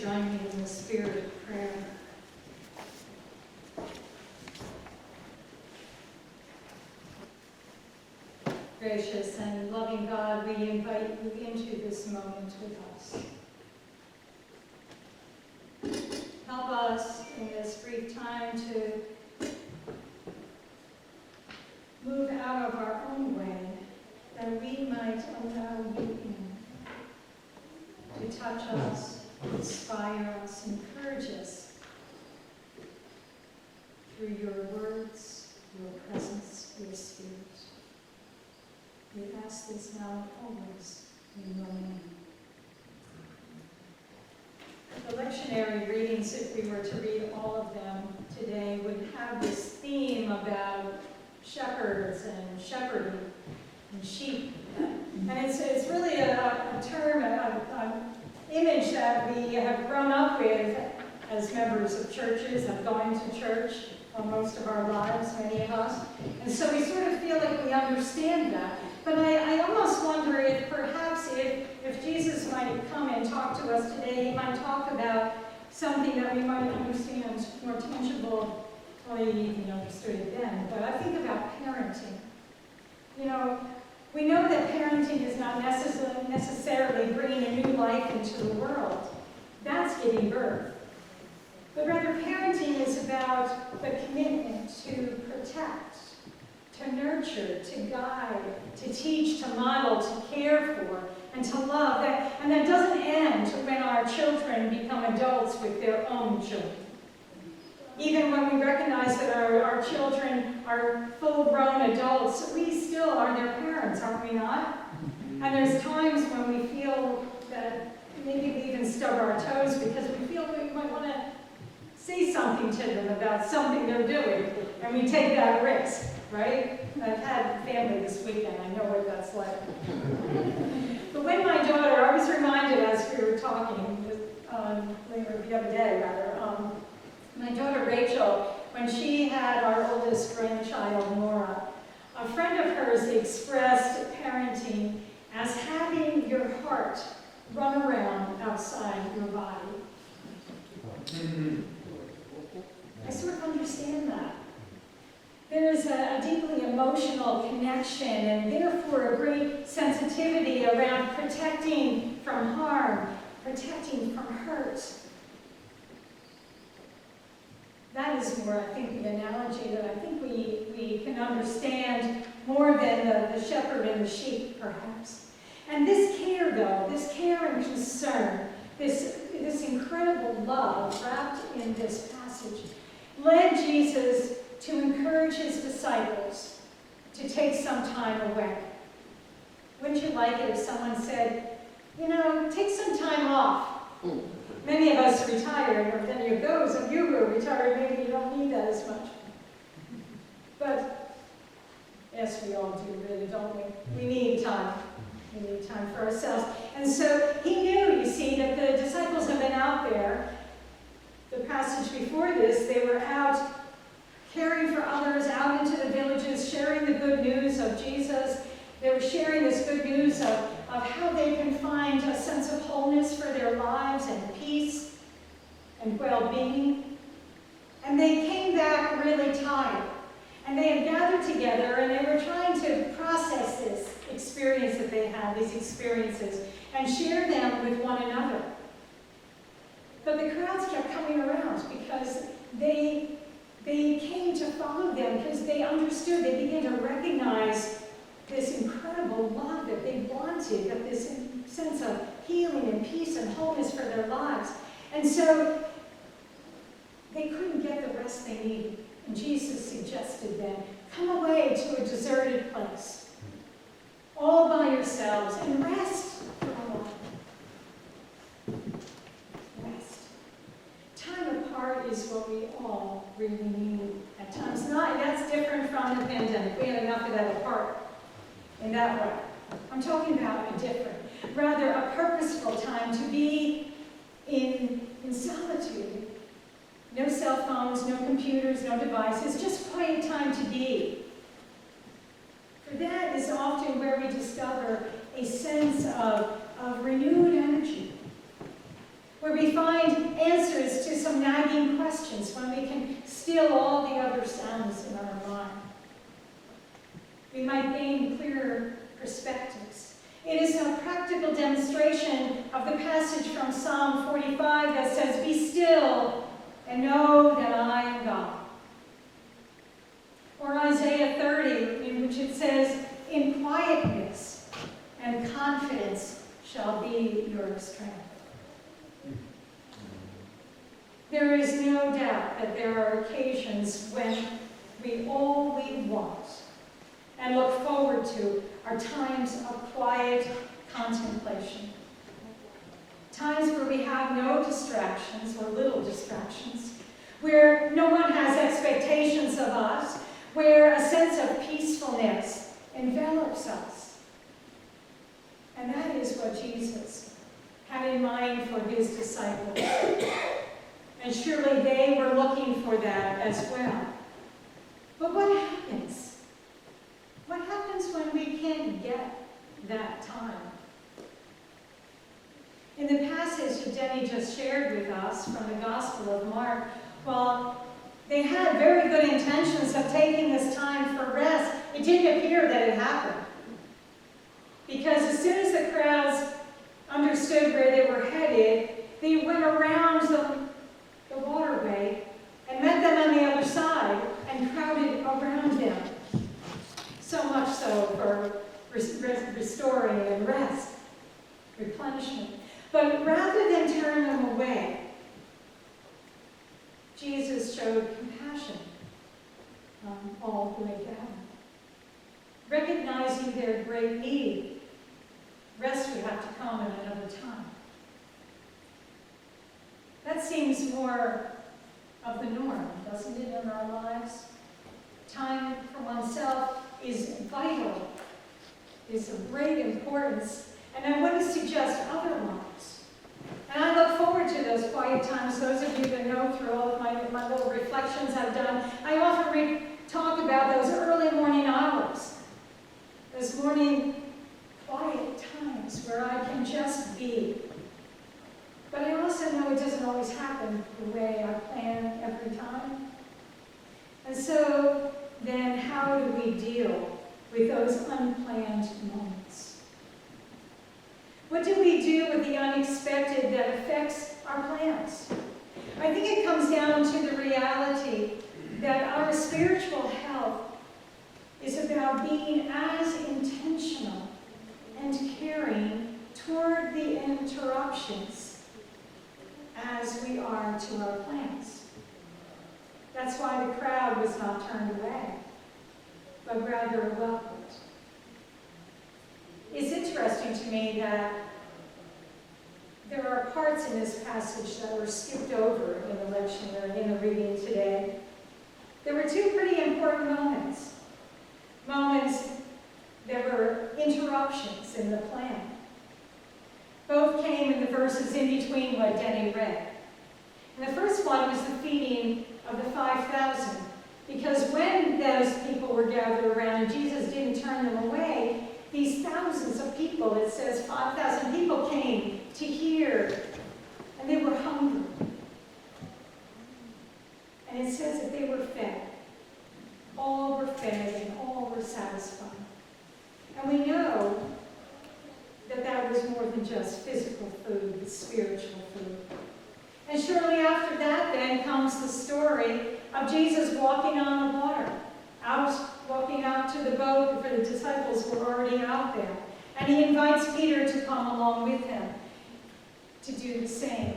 join me in the spirit of prayer. Gracious and loving God, we invite you into this moment with us. Help us in this brief time to move out of our own way, that we might allow you in, to touch us, inspire us, encourage us through your words, your presence, your spirit. We ask this now always in your name. The lectionary readings, if we were to read all of them today, would have this theme about shepherds and shepherding and sheep. And it's really a term, an image that we have grown up with as members of churches, have gone to church most of our lives, many of us. And so we sort of feel like we understand that. But I almost wonder if perhaps if Jesus might come and talk to us today, he might talk about something that we might understand more tangibly, even understood it then. But I think about parenting. We know that parenting is not necessarily bringing a new life into the world. That's giving birth. But rather, parenting is about the commitment to protect, to nurture, to guide, to teach, to model, to care for, and to love. And that doesn't end when our children become adults with their own children. Even when we recognize that our children are full-grown adults, we still are their parents, aren't we not? And there's times when we feel that maybe we even stub our toes because we feel we might want to say something to them about something they're doing, and we take that risk, right? I've had family this weekend, I know what that's like. But when my daughter, I was reminded as we were talking the other day, my daughter Rachel, when she had our oldest grandchild, Nora, a friend of hers expressed parenting as having your heart run around outside your body. I sort of understand that. There's a deeply emotional connection and therefore a great sensitivity around protecting from harm, protecting from hurt. That is more, I think, the analogy that I think we can understand more than the shepherd and the sheep, perhaps. And this care, though, this care and concern, this incredible love wrapped in this passage, led Jesus to encourage his disciples to take some time away. Wouldn't you like it if someone said, take some time off? Many of us retired, or then those of you who are retired, maybe you don't need that as much. But yes, we all do, really, don't we? We need time. We need time for ourselves. And so he knew, you see, that the disciples have been out there. The passage before this, they were out caring for others, out into the villages, sharing the good news of Jesus. They were sharing this good news of how they can find a sense of wholeness for their lives and peace and well-being. And they came back really tired. And they had gathered together and they were trying to process this experience that they had, these experiences, and share them with one another. But the crowds kept coming around because they came to follow them because they understood, they began to recognize this incredible love that they wanted, that this sense of healing and peace and wholeness for their lives. And so they couldn't get the rest they needed. And Jesus suggested then, come away to a deserted place, all by yourselves, and rest for a while. Rest. Time apart is what we all really need at times. That's different from the pandemic. We had enough of that apart in that way. I'm talking about a different, rather a purposeful time to be in solitude. No cell phones, no computers, no devices, just quiet time to be. For that is often where we discover a sense of renewed energy. where we find answers to some nagging questions, when we can still all the other sounds in our mind. We might gain clearer perspectives. It is a practical demonstration of the passage from Psalm 45 that says, "Be still and know that I am God." Or Isaiah 30, in which it says, "In quietness and confidence shall be your strength." There is no doubt that there are occasions when all we want and look forward to are times of quiet contemplation. Times where we have no distractions or little distractions, where no one has expectations of us, where a sense of peacefulness envelops us. And that is what Jesus had in mind for his disciples. And surely they were looking for that as well. But what happens? What happens when we can't get that time? In the passage that Denny just shared with us from the Gospel of Mark, while they had very good intentions of taking this time for rest, it didn't appear that it happened. Because as soon as the crowds understood where they were headed, they went around the waterway and met them on the other side and crowded around them. So much so for restoring and rest, replenishment. But rather than turn them away, Jesus showed compassion on all who had gathered. Recognizing their great need, rest would have to come at another time. That seems more of the norm, doesn't it, in our lives? Time for oneself is vital, is of great importance, and I want to suggest otherwise. And I look forward to those quiet times. Those of you that know through all of my little reflections I've done, I often talk about those early morning hours, those morning quiet times where I can just be. But I also know it doesn't always happen the way I plan every time. And so then how do we deal with those unplanned moments? What do we do with the unexpected that affects our plans? I think it comes down to the reality that our spiritual health is about being as intentional and caring toward the interruptions as we are to our plans. That's why the crowd was not turned away, but rather welcomed. It's interesting to me that there are parts in this passage that were skipped over in the lectionary, in the reading today. There were two pretty important moments. Moments that were interruptions in the plan. Both came in the verses in between what Denny read. And the first one was the feeding of the 5,000. Because when those people were gathered around and Jesus didn't turn them away, these thousands of people, it says 5,000 people came to hear, and they were hungry. And it says that they were fed. All were fed and all were satisfied. And we know that that was more than just physical food, but spiritual food. And shortly after that then comes the story of Jesus walking on the water, walking out to the boat, for the disciples were already out there. And he invites Peter to come along with him to do the same.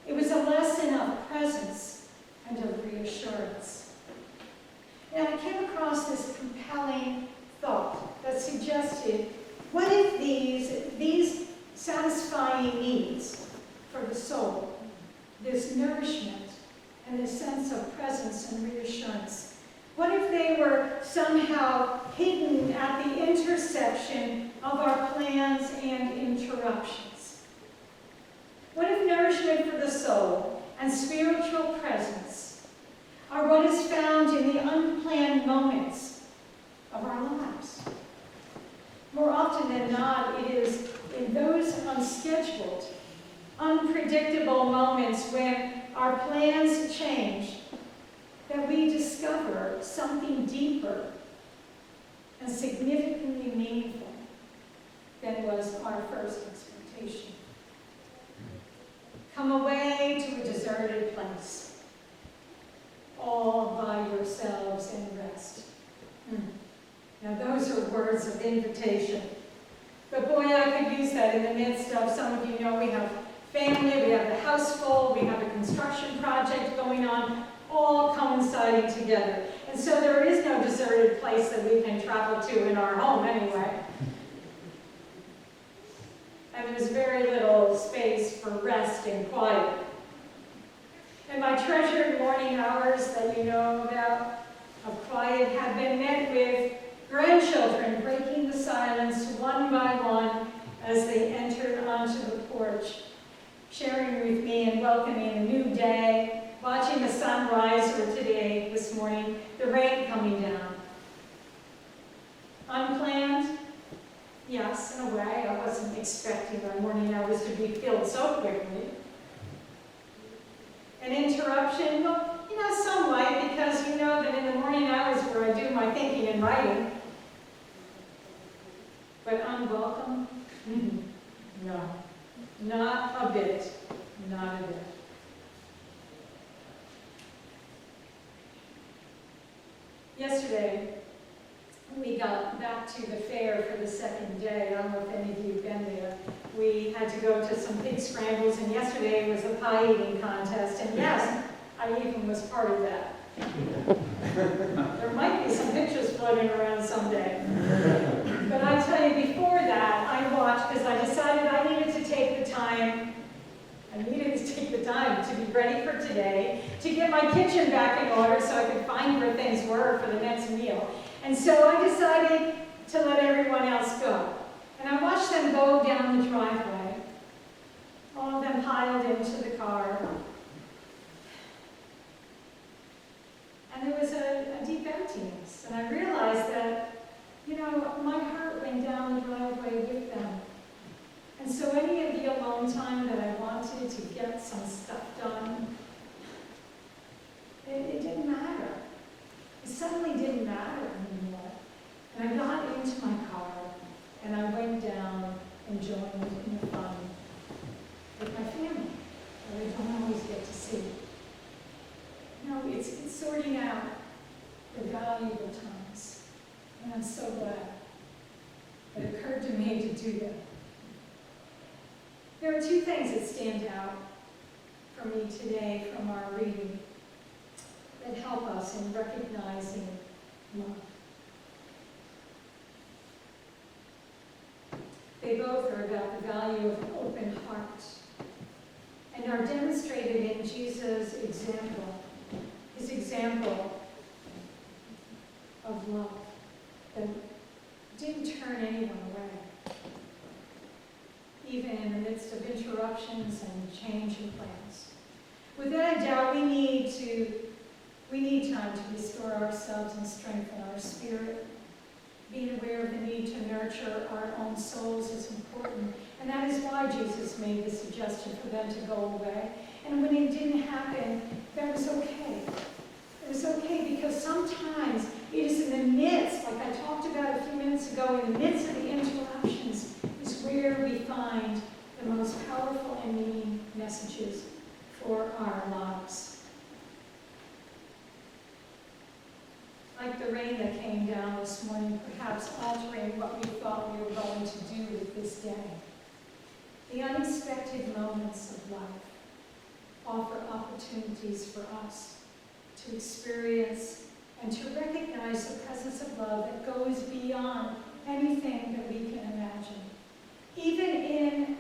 It was a lesson of presence and of reassurance. And I came across this compelling thought that suggested, what if these satisfying needs for the soul, this nourishment and this sense of presence and reassurance, what if they were somehow hidden at the intersection of our plans and interruptions? What if nourishment for the soul and spiritual presence are what is found in the unplanned moments of our lives? More often than not, it is in those unscheduled, unpredictable moments when our plans change, that we discover something deeper and significantly meaningful than was our first expectation. Come away to a deserted place, all by yourselves and rest. Now those are words of invitation. But boy, I could use that in the midst of, some of you know we have family, we have the house full, we have a construction project going on, all coinciding together. And so there is no deserted place that we can travel to in our home anyway. And there's very little space for rest and quiet. And my treasured morning hours that you know about of quiet have been met with grandchildren breaking the silence one by one as they entered onto the porch, sharing with me and welcoming a new day, watching the sun rise, or today, this morning, the rain coming down. Unplanned? Yes, in a way. I wasn't expecting my morning hours to be filled so quickly. An interruption? Well, somewhat, because you know that in the morning hours where I do my thinking and writing. But unwelcome? No. Not a bit. Not a bit. Yesterday, we got back to the fair for the second day. I don't know if any of you have been there. We had to go to some pig scrambles, and yesterday was a pie eating contest. And yes, I even was part of that. There might be some pictures floating around someday. But I tell you, before that, I watched because I decided I needed to take the time. I needed to take the time to be ready for today, to get my kitchen back in order so I could find where things were for the next meal. And so I decided to let everyone else go. And I watched them go down the driveway, all of them piled into the car. And there was a deep emptiness. And I realized that, my heart went down the driveway with them. And so any of the alone time that I wanted to get some stuff done, it didn't matter. It suddenly didn't matter anymore. And I got into my car, and I went down and joined in the fun with my family that I don't always get to see. It's sorting out the valuable times. And I'm so glad that it occurred to me to do that. There are two things that stand out for me today from our reading that help us in recognizing love. They both are about the value of an open heart and are demonstrated in Jesus' example, his example of love that didn't turn anyone away, even in the midst of interruptions and change in plans. Without a doubt, we need time to restore ourselves and strengthen our spirit. Being aware of the need to nurture our own souls is important. And that is why Jesus made the suggestion for them to go away. And when it didn't happen, that was okay. It was okay because sometimes it is in the midst, like I talked about a few minutes ago, in the midst of the interruptions is where we find the most powerful and meaning messages for our lives. Like the rain that came down this morning, perhaps altering what we thought we were going to do with this day. The unexpected moments of life offer opportunities for us to experience and to recognize the presence of love that goes beyond anything that we can imagine. Even in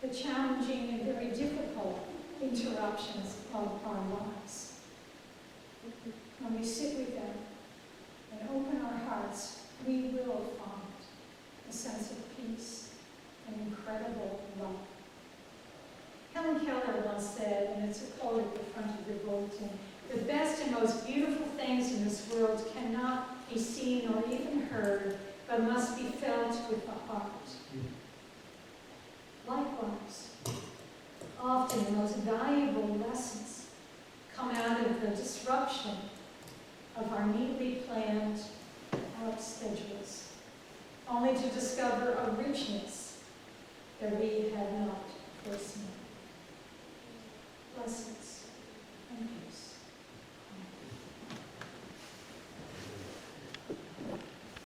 the challenging and very difficult interruptions of our lives. When we sit with them and open our hearts, we will find a sense of peace and incredible love. Helen Keller once said, and it's a quote at the front of your bulletin, "The best and most beautiful things in this world cannot be seen or even heard, but must be felt with the heart." Likewise, Often the most valuable lessons come out of the disruption of our neatly planned out schedules, only to discover a richness that we had not foreseen.